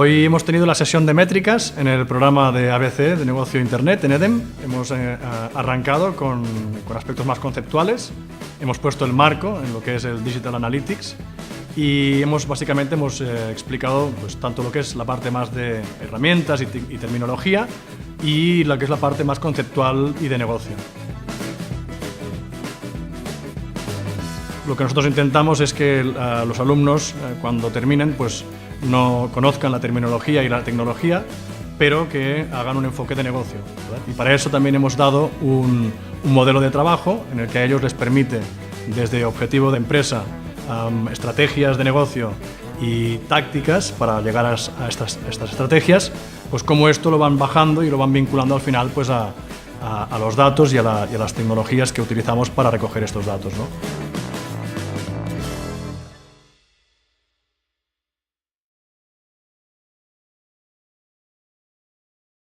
Hoy hemos tenido la sesión de métricas en el programa de ABC, de Negocio Internet, en EDEM. Hemos arrancado con aspectos más conceptuales, hemos puesto el marco en lo que es el Digital Analytics y básicamente hemos explicado pues, tanto lo que es la parte más de herramientas y terminología y lo que es la parte más conceptual y de negocio. Lo que nosotros intentamos es que los alumnos, cuando terminen, pues no conozcan la terminología y la tecnología, pero que hagan un enfoque de negocio, ¿verdad? Y para eso también hemos dado un modelo de trabajo en el que a ellos les permite, desde objetivo de empresa, estrategias de negocio y tácticas para llegar a estas estrategias, pues cómo esto lo van bajando y lo van vinculando al final pues a los datos y a las tecnologías que utilizamos para recoger estos datos, ¿no?